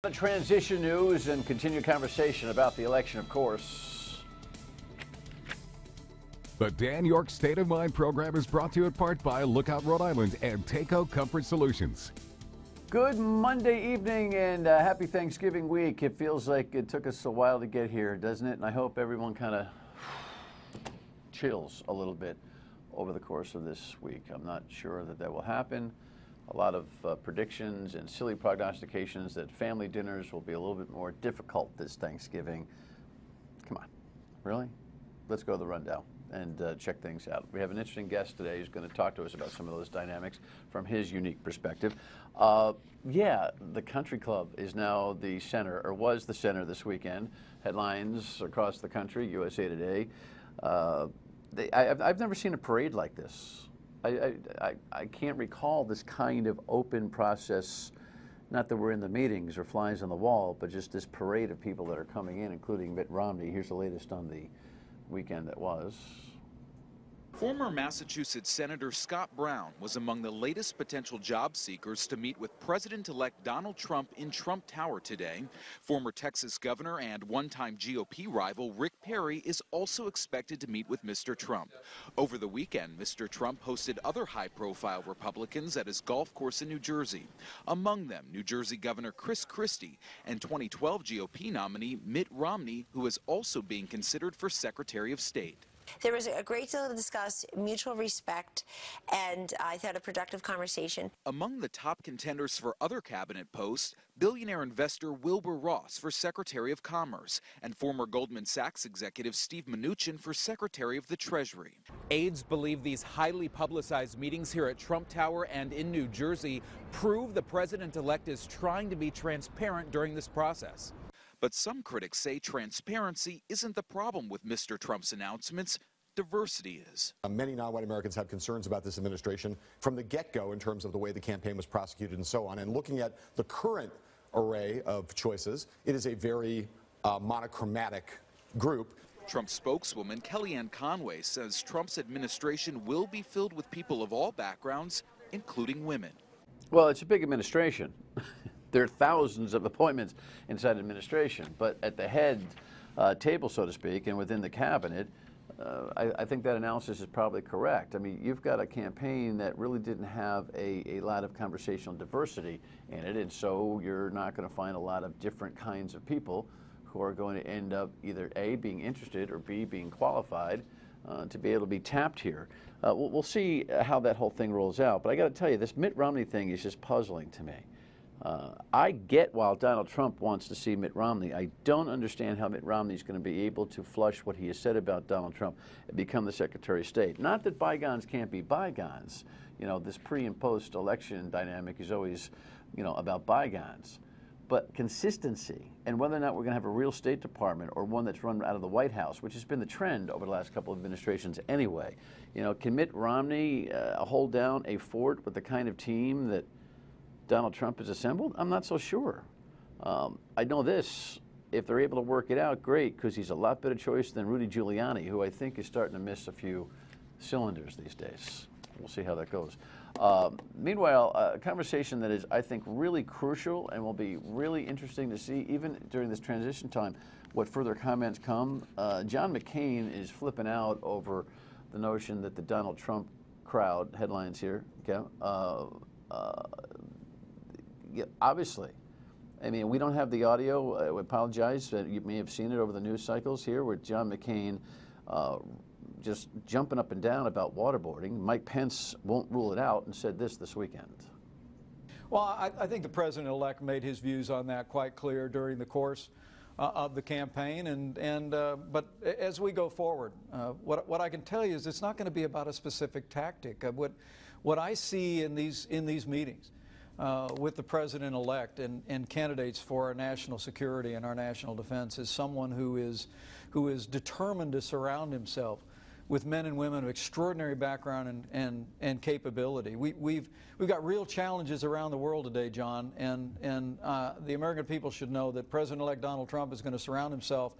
The transition news and continued conversation about the election, of course. The Dan York State of Mind program is brought to you in part by Lookout Rhode Island and Takeo Comfort Solutions. Good Monday evening and happy Thanksgiving week. It feels like it took us a while to get here, doesn't it? And I hope everyone kind of chills a little bit over the course of this week. I'm not sure that will happen. A lot of predictions and silly prognostications that family dinners will be a little bit more difficult this Thanksgiving. Come on, really? Let's go to the rundown and check things out. We have an interesting guest today who's going to talk to us about some of those dynamics from his unique perspective. Yeah, the country club is now the center, or was the center this weekend. Headlines across the country, USA Today. I've never seen a parade like this. I can't recall this kind of open process, not that we're in the meetings or flies on the wall, but just this parade of people that are coming in, including Mitt Romney. Here's the latest on the weekend that was. Former Massachusetts Senator Scott Brown was among the latest potential job seekers to meet with President-elect Donald Trump in Trump Tower today. Former Texas governor and one-time GOP rival Rick Perry is also expected to meet with Mr. Trump. Over the weekend, Mr. Trump hosted other high-profile Republicans at his golf course in New Jersey. Among them, New Jersey Governor Chris Christie and 2012 GOP nominee Mitt Romney, who is also being considered for Secretary of State. There was a great deal to discuss, mutual respect, and I thought a productive conversation. Among the top contenders for other cabinet posts, billionaire investor Wilbur Ross for Secretary of Commerce and former Goldman Sachs executive Steve Mnuchin for Secretary of the Treasury. Aides believe these highly publicized meetings here at Trump Tower and in New Jersey prove the president-elect is trying to be transparent during this process. But some critics say transparency isn't the problem with Mr. Trump's announcements. Diversity is. Many non-white Americans have concerns about this administration from the get-go in terms of the way the campaign was prosecuted and so on. And looking at the current array of choices, it is a very monochromatic group. Trump spokeswoman Kellyanne Conway says Trump's administration will be filled with people of all backgrounds, including women. Well, it's a big administration. There are thousands of appointments inside administration, but at the head table, so to speak, and within the cabinet, I think that analysis is probably correct. I mean, you've got a campaign that really didn't have a lot of conversational diversity in it, and so you're not going to find a lot of different kinds of people who are going to end up either A, being interested, or B, being qualified to be able to be tapped here. We'll see how that whole thing rolls out, but I got to tell you, this Mitt Romney thing is just puzzling to me. I get why Donald Trump wants to see Mitt Romney. I don't understand how Mitt Romney is going to be able to flush what he has said about Donald Trump and become the Secretary of State. Not that bygones can't be bygones. You know, this pre- and post-election dynamic is always, you know, about bygones. But consistency and whether or not we're going to have a real State Department or one that's run out of the White House, which has been the trend over the last couple of administrations anyway. You know, can Mitt Romney hold down a fort with the kind of team that Donald Trump has assembled? I'm not so sure. I know this, if they're able to work it out, great, because he's a lot better choice than Rudy Giuliani, who I think is starting to miss a few cylinders these days. We'll see how that goes. Meanwhile, a conversation that is, I think, really crucial and will be really interesting to see, even during this transition time, what further comments come. John McCain is flipping out over the notion that the Donald Trump crowd, headlines here, okay, yeah, obviously. I mean, we don't have the audio. I apologize. You may have seen it over the news cycles here where John McCain just jumping up and down about waterboarding. Mike Pence won't rule it out and said this weekend. Well, I think the president-elect made his views on that quite clear during the course of the campaign. But as we go forward, what I can tell you is it's not going to be about a specific tactic. What I see in these meetings with the president-elect and candidates for our national security and our national defense is someone who is determined to surround himself with men and women of extraordinary background and capability. We've got real challenges around the world today, John, and the American people should know that President-elect Donald Trump is going to surround himself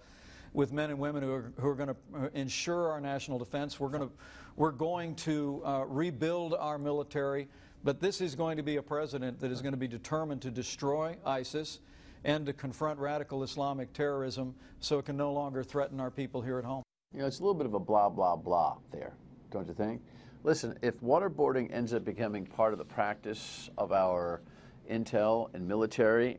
with men and women who are going to ensure our national defense. We're going to rebuild our military. But this is going to be a president that is going to be determined to destroy ISIS and to confront radical Islamic terrorism so it can no longer threaten our people here at home. You know, it's a little bit of a blah, blah, blah there, don't you think? Listen, if waterboarding ends up becoming part of the practice of our intel and military,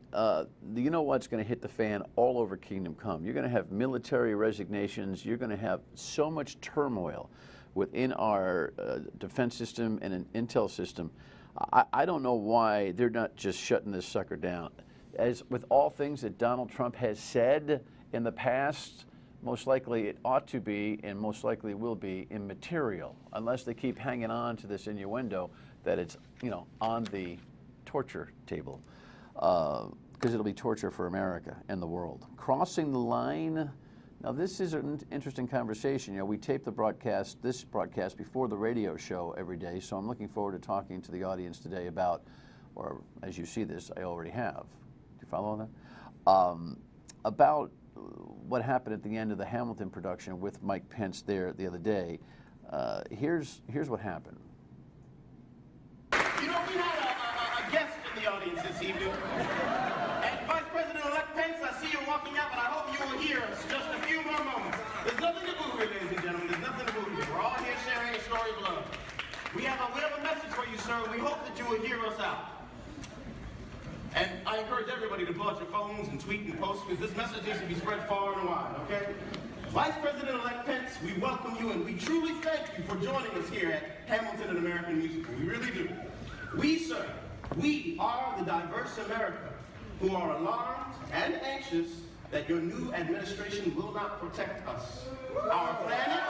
you know what's going to hit the fan all over Kingdom Come? You're going to have military resignations. You're going to have so much turmoil within our defense system and an intel system. I don't know why they're not just shutting this sucker down. As with all things that Donald Trump has said in the past, most likely it ought to be, and most likely will be, immaterial, unless they keep hanging on to this innuendo that it's, you know, on the torture table, because it'll be torture for America and the world. Crossing the line. Now, this is an interesting conversation. You know, we tape this broadcast before the radio show every day, so I'm looking forward to talking to the audience today about, or as you see this, I already have. Do you follow that? About what happened at the end of the Hamilton production with Mike Pence there the other day. Here's what happened. You know, we had a guest in the audience this evening. And Vice President-elect Pence, I see you walking out, but I hope you will hear us just a few more moments. There's nothing to boo here, ladies and gentlemen. There's nothing to boo here. We're all here sharing a story of love. We have a message for you, sir. We hope that you will hear us out. And I encourage everybody to pull out your phones and tweet and post, because this message needs to be spread far and wide, okay? Vice President-elect Pence, we welcome you, and we truly thank you for joining us here at Hamilton and American Musical. We really do. We, sir, we are the diverse America who are alarmed and anxious that your new administration will not protect us, our planet,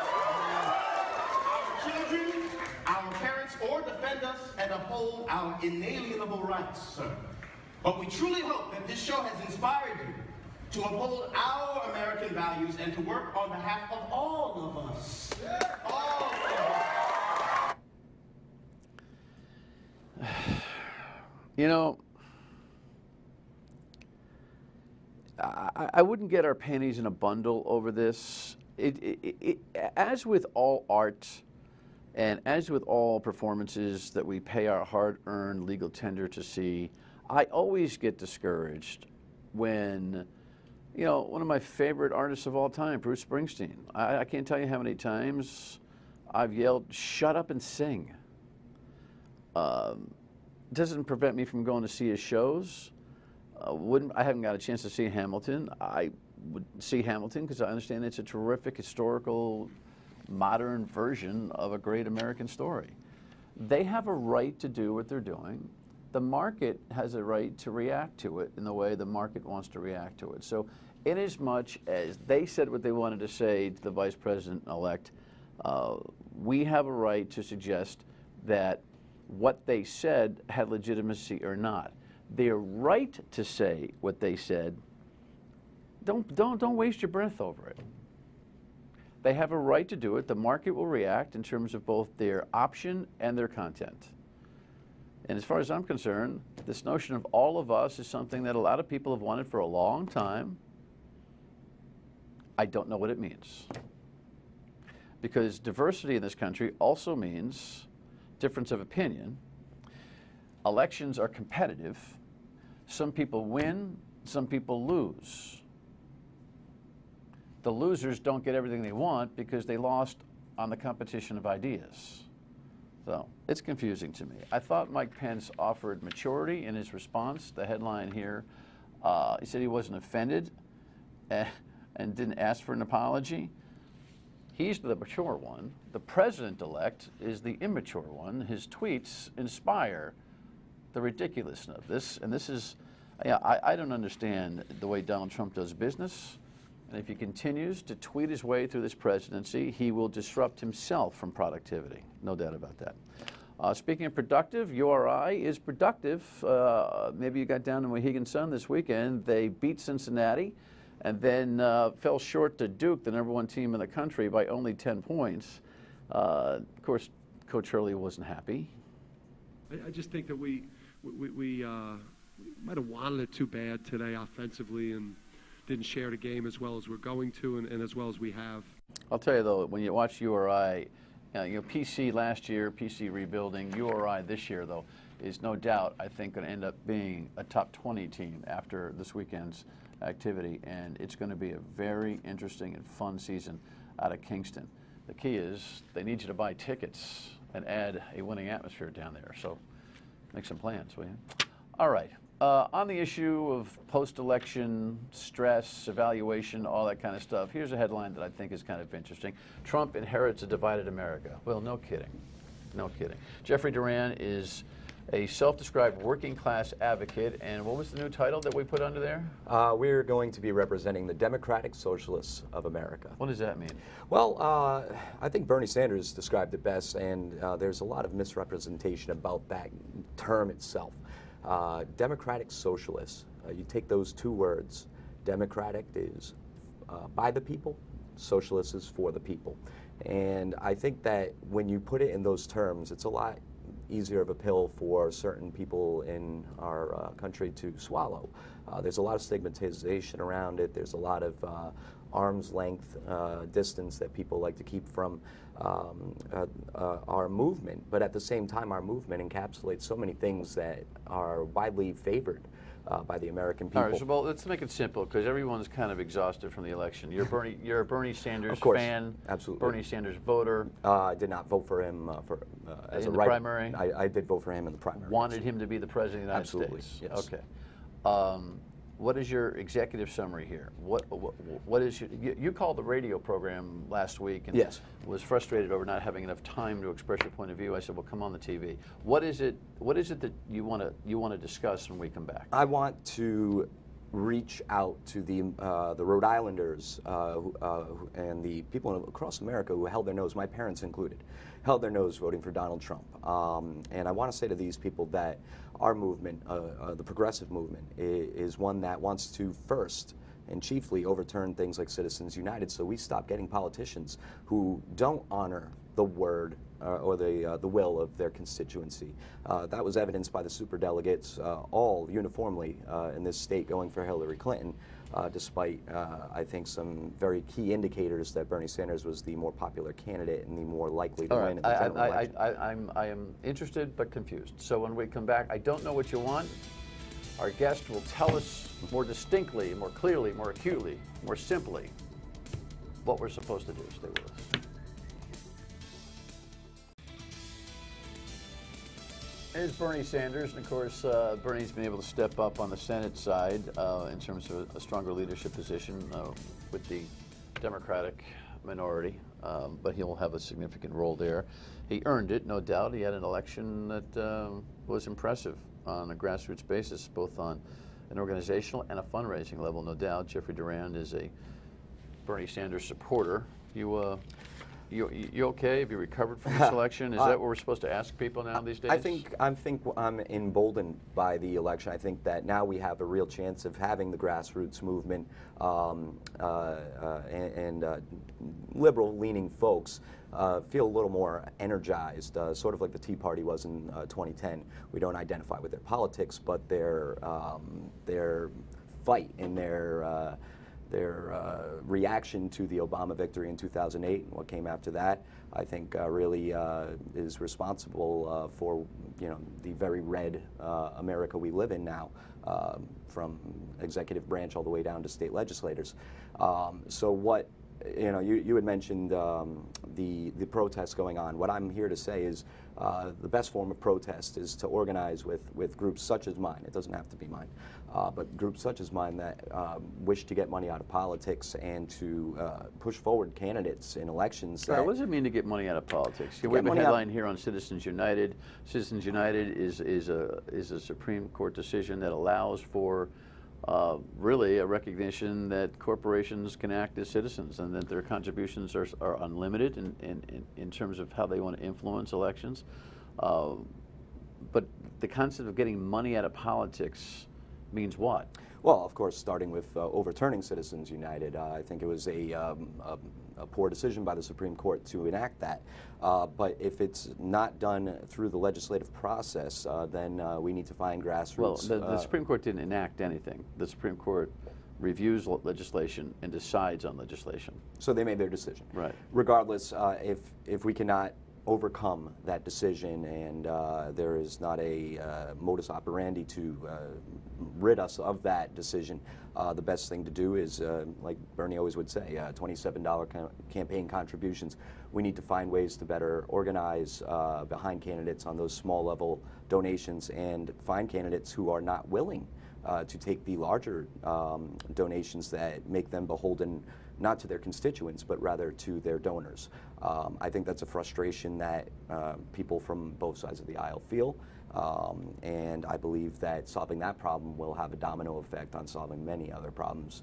our children, our parents, or defend us and uphold our inalienable rights, sir. But we truly hope that this show has inspired you to uphold our American values and to work on behalf of all of us. All of us. You know, I wouldn't get our panties in a bundle over this. As with all art and as with all performances that we pay our hard-earned legal tender to see, I always get discouraged when, you know, one of my favorite artists of all time, Bruce Springsteen, I can't tell you how many times I've yelled, "Shut up and sing." Doesn't prevent me from going to see his shows. I haven't got a chance to see Hamilton. I would see Hamilton because I understand it's a terrific historical, modern version of a great American story. They have a right to do what they're doing. The market has a right to react to it in the way the market wants to react to it. So inasmuch as they said what they wanted to say to the Vice President-elect, we have a right to suggest that what they said had legitimacy or not. Their right to say what they said, don't waste your breath over it. They have a right to do it. The market will react in terms of both their option and their content. And as far as I'm concerned, this notion of all of us is something that a lot of people have wanted for a long time. I don't know what it means. Because diversity in this country also means difference of opinion. Elections are competitive. Some people win, some people lose. The losers don't get everything they want because they lost on the competition of ideas. So it's confusing to me. I thought Mike Pence offered maturity in his response. The headline here, he said he wasn't offended and didn't ask for an apology. He's the mature one. The president-elect is the immature one. His tweets inspire the ridiculousness of this. And this is, I don't understand the way Donald Trump does business. And if he continues to tweet his way through this presidency, he will disrupt himself from productivity. No doubt about that. Speaking of productive, URI is productive. Maybe you got down to Mohegan Sun this weekend. They beat Cincinnati and then fell short to Duke, the #1 team in the country, by only 10 points. Of course, Coach Hurley wasn't happy. I just think that we might have wanted it too bad today offensively and didn't share the game as well as we're going to and as well as we have. I'll tell you, though, when you watch URI, PC last year, PC rebuilding, URI this year, though, is no doubt, I think, going to end up being a top 20 team after this weekend's activity, and it's going to be a very interesting and fun season out of Kingston. The key is they need you to buy tickets and add a winning atmosphere down there. So make some plans, will you? All right. On the issue of post-election stress, evaluation, all that kind of stuff, here's a headline that I think is kind of interesting. Trump inherits a divided America. Well, no kidding. No kidding. Jeffrey Durand is a self-described working-class advocate, and what was the new title that we put under there? We're going to be representing the Democratic Socialists of America. What does that mean? Well, I think Bernie Sanders described it best, and there's a lot of misrepresentation about that term itself. Democratic Socialists, you take those two words, Democratic is by the people, Socialist is for the people. And I think that when you put it in those terms, it's a lot easier of a pill for certain people in our country to swallow. There's a lot of stigmatization around it. There's a lot of arm's length distance that people like to keep from our movement. But at the same time, our movement encapsulates so many things that are widely favored by the American people. All right, so, well, let's make it simple, because everyone's kind of exhausted from the election. You're a Bernie Sanders of course, fan, absolutely. Bernie Sanders voter. I did not vote for him as in a the primary. I did vote for him in the primary. Wanted him to be the president of the United Absolutely, States. yes. Okay. What is your executive summary here? What is you called the radio program last week and yes. was frustrated over not having enough time to express your point of view. I said, well, come on the TV. What is it that you want to discuss when we come back? I want to reach out to the Rhode Islanders and the people across America who held their nose, my parents included, held their nose voting for Donald Trump. And I want to say to these people that our movement, the progressive movement, is one that wants to first and chiefly overturn things like Citizens United, so we stop getting politicians who don't honor the word or the will of their constituency. That was evidenced by the superdelegates all uniformly in this state going for Hillary Clinton, despite, I think, some very key indicators that Bernie Sanders was the more popular candidate and the more likely to win in the general election. I am interested but confused. So when we come back, I don't know what you want. Our guest will tell us more distinctly, more clearly, more acutely, more simply what we're supposed to do. Stay with us. There's Bernie Sanders, and of course, Bernie's been able to step up on the Senate side in terms of a stronger leadership position with the Democratic minority, but he'll have a significant role there. He earned it, no doubt. He had an election that was impressive on a grassroots basis, both on an organizational and a fundraising level, no doubt. Jeffrey Durand is a Bernie Sanders supporter. You okay? Have you recovered from this election? Is that what we're supposed to ask people now these days? I think I'm emboldened by the election. I think that now we have a real chance of having the grassroots movement and liberal-leaning folks feel a little more energized, sort of like the Tea Party was in 2010. We don't identify with their politics, but their fight and their reaction to the Obama victory in 2008 and what came after that, I think really is responsible for the very red America we live in now, from executive branch all the way down to state legislators. So what you had mentioned the protests going on. What I'm here to say is the best form of protest is to organize with groups such as mine. It doesn't have to be mine, but groups such as mine that wish to get money out of politics and to push forward candidates in elections. What does it mean to get money out of politics? We have a headline here on Citizens United. Citizens United is a Supreme Court decision that allows for really a recognition that corporations can act as citizens and that their contributions are unlimited in terms of how they want to influence elections. But the concept of getting money out of politics means what? Well, of course, starting with overturning Citizens United, I think it was a poor decision by the Supreme Court to enact that. But if it's not done through the legislative process, then we need to find grassroots. Well, the Supreme Court didn't enact anything. The Supreme Court reviews legislation and decides on legislation. So they made their decision. Right. Regardless, if we cannot overcome that decision, and there is not a modus operandi to rid us of that decision, the best thing to do is, like Bernie always would say, $27 campaign contributions. We need to find ways to better organize behind candidates on those small level donations and find candidates who are not willing to take the larger donations that make them beholden not to their constituents, but rather to their donors. I think that's a frustration that people from both sides of the aisle feel, and I believe that solving that problem will have a domino effect on solving many other problems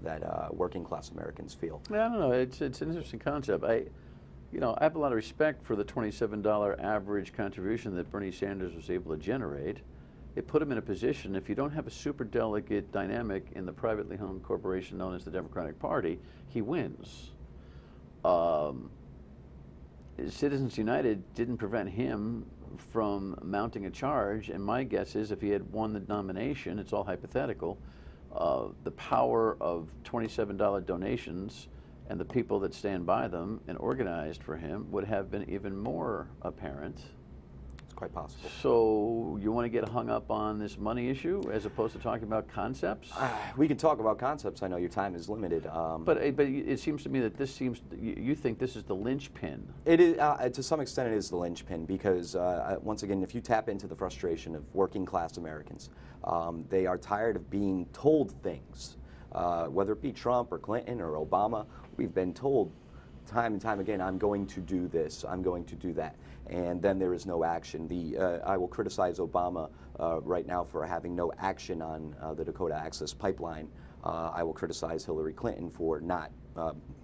that working class Americans feel. Yeah, I don't know. It's an interesting concept. I have a lot of respect for the $27 average contribution that Bernie Sanders was able to generate. It put him in a position, if you don't have a superdelegate dynamic in the privately owned corporation known as the Democratic Party, he wins. Citizens United didn't prevent him from mounting a charge, and my guess is if he had won the nomination, it's all hypothetical, the power of $27 donations and the people that stand by them and organized for him would have been even more apparent. Quite possible. So you want to get hung up on this money issue as opposed to talking about concepts? We can talk about concepts. I know your time is limited. But it seems to me that you think this is the linchpin. It is, to some extent it is the linchpin because, once again, if you tap into the frustration of working class Americans, they are tired of being told things. Whether it be Trump or Clinton or Obama, we've been told time and time again, I'm going to do this, I'm going to do that. And then there is no action. I will criticize Obama right now for having no action on the Dakota Access Pipeline. I will criticize Hillary Clinton for not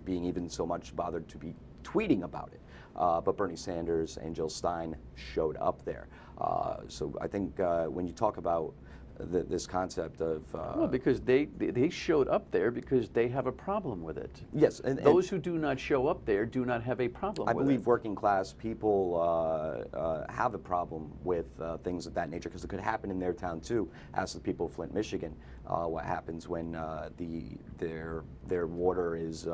being even so much bothered to be tweeting about it. But Bernie Sanders and Jill Stein showed up there. So I think when you talk about this concept of well, because they showed up there because they have a problem with it. Yes, and those who do not show up there do not have a problem. I believe working class people have a problem with things of that nature because it could happen in their town too. Ask the people of Flint, Michigan, what happens when their water is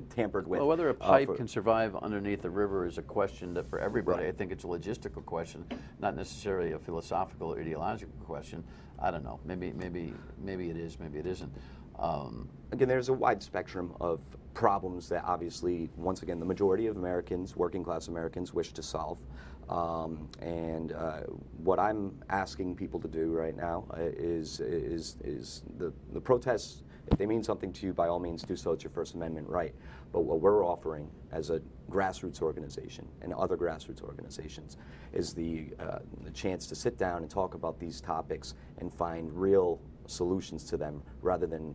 tampered with. Well, whether a pipe can survive underneath the river is a question that for everybody. Right. I think it's a logistical question, not necessarily a philosophical or ideological question. I don't know. Maybe it is. Maybe it isn't. Again, there's a wide spectrum of problems that obviously, once again, the majority of Americans, working class Americans, wish to solve. And what I'm asking people to do right now is the protests. If they mean something to you, by all means do so. It's your First Amendment right. But what we're offering as a grassroots organization and other grassroots organizations is the chance to sit down and talk about these topics and find real solutions to them rather than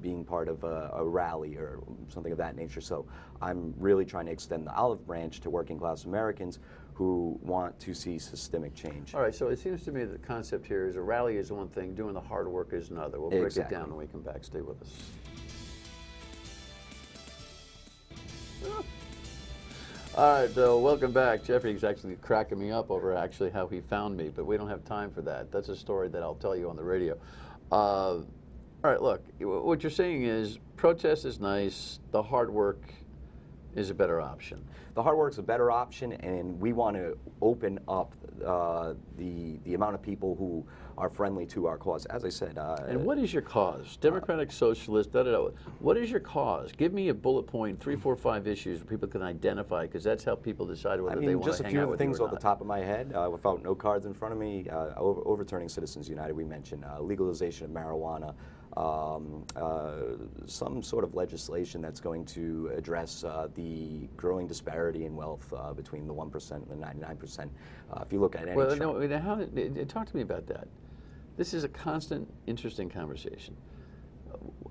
being part of a rally or something of that nature. So I'm really trying to extend the olive branch to working class Americans who want to see systemic change. All right, so it seems to me that the concept here is a rally is one thing, doing the hard work is another. We'll break it down when we come back. Stay with us. All right, welcome back. Jeffrey's actually cracking me up over actually how he found me, but we don't have time for that. That's a story that I'll tell you on the radio. All right, look, what you're saying is protest is nice, the hard work is a better option. The hard work is a better option, and we want to open up the amount of people who are friendly to our cause. As I said, and what is your cause? Democratic Socialist. What is your cause? Give me a bullet point, 3, 4, 5 issues where people can identify, because that's how people decide whether they want to hang out with you or not. Just a few things off the top of my head, without no cards in front of me. Overturning Citizens United, we mentioned legalization of marijuana. Some sort of legislation that's going to address the growing disparity in wealth between the 1% and the 99%. If you look at any chart. No, talk to me about that. This is a constant, interesting conversation.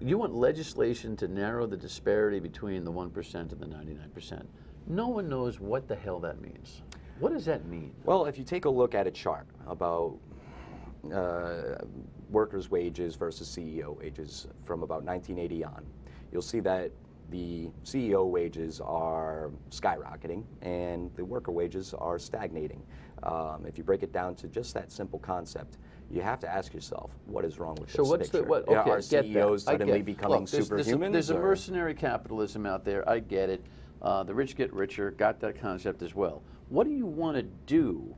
You want legislation to narrow the disparity between the 1% and the 99%. No one knows what the hell that means. What does that mean? Well, if you take a look at a chart about workers' wages versus CEO wages from about 1980 on, you'll see that the CEO wages are skyrocketing and the worker wages are stagnating. If you break it down to just that simple concept, you have to ask yourself, what is wrong with this picture? Are CEOs suddenly becoming superhumans? There's a mercenary capitalism out there. I get it. The rich get richer, got that concept as well. What do you want to do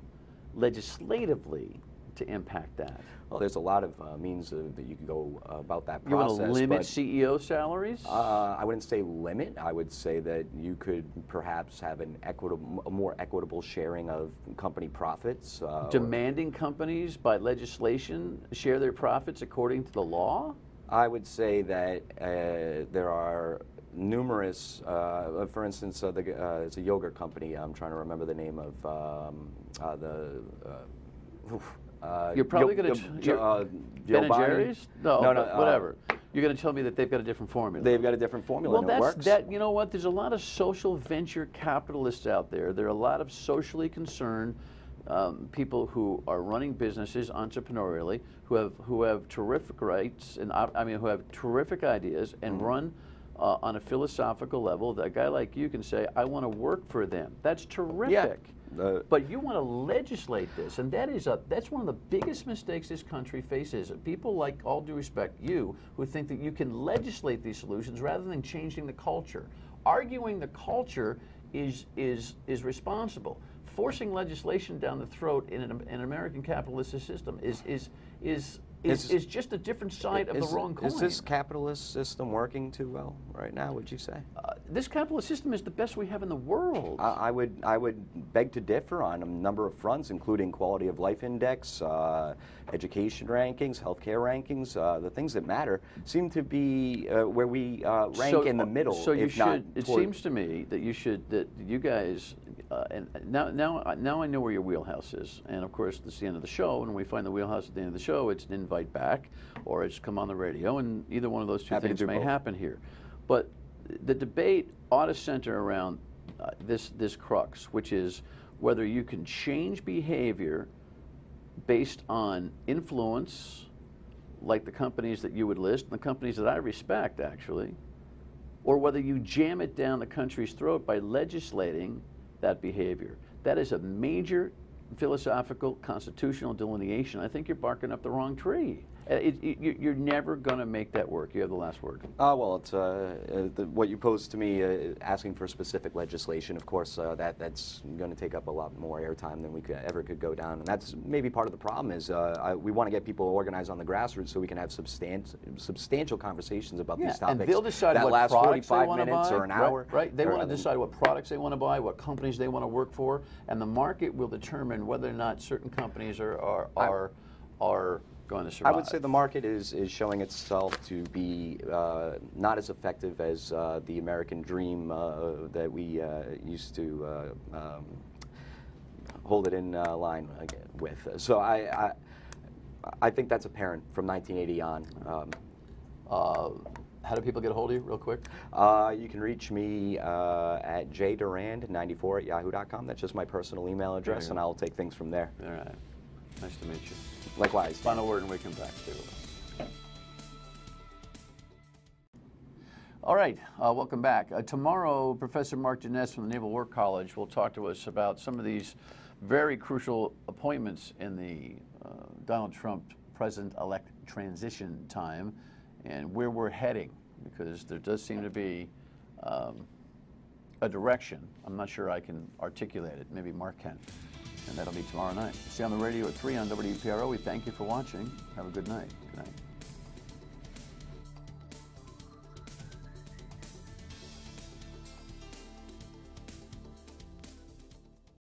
legislatively to impact that? Well, there's a lot of means that you can go about that You process. want to limit CEO salaries? I wouldn't say limit. I would say that you could perhaps have a more equitable sharing of company profits. Demanding companies by legislation share their profits according to the law? I would say that there are numerous, for instance, it's a yogurt company. I'm trying to remember the name of You're probably going to Ben & Jerry's? No, whatever. You're going to tell me that they've got a different formula. They've got a different formula, and it works. You know what? There's a lot of social venture capitalists out there. There are a lot of socially concerned people who are running businesses entrepreneurially, who have terrific rights and who have terrific ideas and run on a philosophical level. A guy like you can say, "I want to work for them." That's terrific. Yeah. But you want to legislate this, and that's one of the biggest mistakes this country faces. People, like, all due respect, you, who think that you can legislate these solutions rather than changing the culture. Arguing the culture is responsible. Forcing legislation down the throat in an American capitalist system is just a different side of the wrong coin. Is this capitalist system working too well right now, would you say? This capitalist system is the best we have in the world. I would beg to differ on a number of fronts, including quality of life index, education rankings, healthcare rankings. The things that matter seem to be where we rank in the middle. So you should. It seems to me that you guys. And now I know where your wheelhouse is, and of course it's the end of the show. And when we find the wheelhouse at the end of the show, it's an invite back, or it's come on the radio, and either one of those two things may happen here. But the debate ought to center around this crux, which is whether you can change behavior based on influence, like the companies that you would list, and the companies that I respect, actually, or whether you jam it down the country's throat by legislating that behavior. That is a major philosophical, constitutional delineation. I think you're barking up the wrong tree. You're never going to make that work. You have the last word. Well, it's what you posed to me, asking for specific legislation. Of course, that's going to take up a lot more airtime than we could go down, and that's maybe part of the problem. Is we want to get people organized on the grassroots so we can have substantial conversations about these topics. And they'll decide that what last products 45 they want to minutes buy, or an hour. Right. They want to decide what products they want to buy, what companies they want to work for, and the market will determine whether or not certain companies are going to survive. I would say the market is showing itself to be not as effective as the American dream that we used to hold it in line with. So I think that's apparent from 1980 on. How do people get a hold of you, real quick? You can reach me at jdurand94@yahoo.com. That's just my personal email address, and I'll take things from there. All right. Nice to meet you. Likewise. Final word, and we come back. Stay with us. All right, welcome back. Tomorrow, Professor Mark Jeunesse from the Naval War College will talk to us about some of these very crucial appointments in the Donald Trump president-elect transition time and where we're heading, because there does seem to be a direction. I'm not sure I can articulate it. Maybe Mark can. And that'll be tomorrow night. See you on the radio at 3 on WPRO. We thank you for watching. Have a good night. Good night.